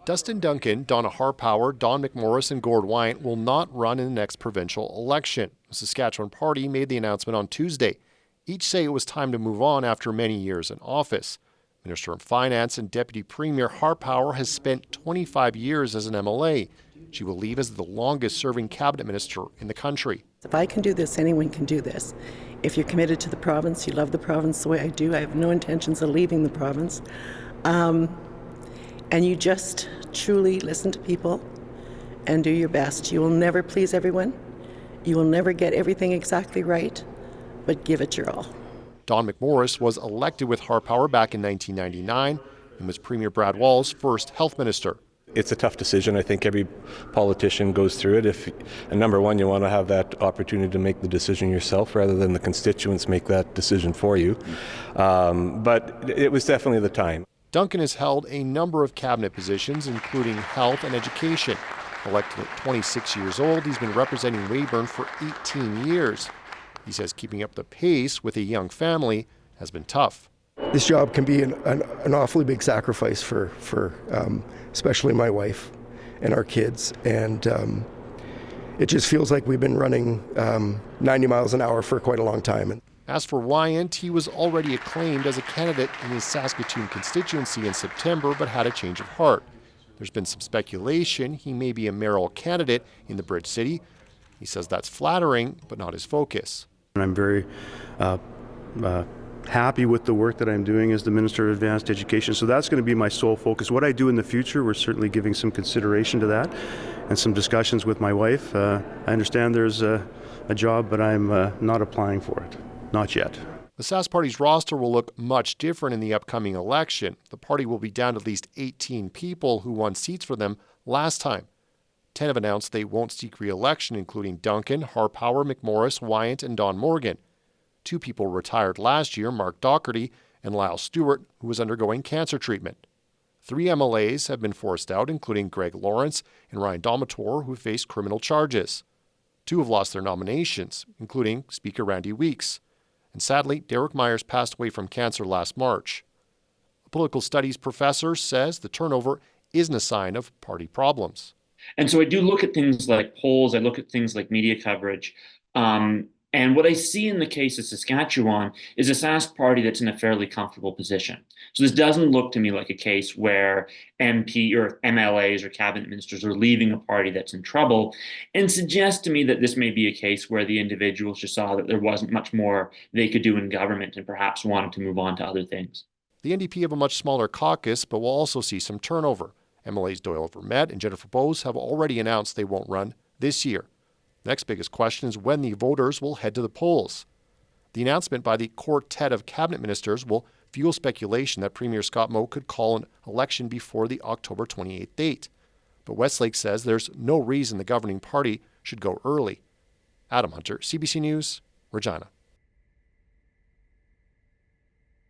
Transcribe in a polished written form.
Dustin Duncan, Donna Harpauer, Don McMorris, and Gord Wyant will not run in the next provincial election. The Saskatchewan Party made the announcement on Tuesday. Each say it was time to move on after many years in office. Minister of Finance and Deputy Premier Harpauer has spent 25 years as an MLA. She will leave as the longest-serving cabinet minister in the country. If I can do this, anyone can do this. If you're committed to the province, you love the province the way I do, I have no intentions of leaving the province. And you just truly listen to people and do your best. You will never please everyone. You will never get everything exactly right, but give it your all. Don McMorris was elected with Harpauer back in 1999 and was Premier Brad Wall's first health minister. It's a tough decision. I think every politician goes through it. And number one, you want to have that opportunity to make the decision yourself rather than the constituents make that decision for you. But it was definitely the time. Duncan has held a number of cabinet positions, including health and education. Elected at 26 years old, he's been representing Weyburn for 18 years. He says keeping up the pace with a young family has been tough. This job can be an awfully big sacrifice for especially my wife and our kids. And it just feels like we've been running 90 miles an hour for quite a long time. As for Wyant, he was already acclaimed as a candidate in his Saskatoon constituency in September, but had a change of heart. There's been some speculation he may be a mayoral candidate in the Bridge City. He says that's flattering, but not his focus. I'm very happy with the work that I'm doing as the Minister of Advanced Education, so that's going to be my sole focus. What I do in the future, we're certainly giving some consideration to that and some discussions with my wife. I understand there's a job, but I'm not applying for it. Not yet. The Sask Party's roster will look much different in the upcoming election. The party will be down to at least 18 people who won seats for them last time. 10 have announced they won't seek re-election, including Duncan, Harpauer, McMorris, Wyant, and Don Morgan. 2 people retired last year, Mark Docherty and Lyle Stewart, who was undergoing cancer treatment. 3 MLAs have been forced out, including Greg Lawrence and Ryan Domator, who face criminal charges. 2 have lost their nominations, including Speaker Randy Weeks. And sadly, Derek Myers passed away from cancer last March. A political studies professor says the turnover isn't a sign of party problems. And so I do look at things like polls, I look at things like media coverage. And what I see in the case of Saskatchewan is a Sask party that's in a fairly comfortable position. So this doesn't look to me like a case where MP or MLAs or cabinet ministers are leaving a party that's in trouble, and suggests to me that this may be a case where the individuals just saw that there wasn't much more they could do in government and perhaps wanted to move on to other things. The NDP have a much smaller caucus, but will also see some turnover. MLAs Doyle Vermette and Jennifer Bowes have already announced they won't run this year. The next biggest question is when the voters will head to the polls. The announcement by the quartet of cabinet ministers will fuel speculation that Premier Scott Moe could call an election before the October 28th date. But Westlake says there's no reason the governing party should go early. Adam Hunter, CBC News, Regina.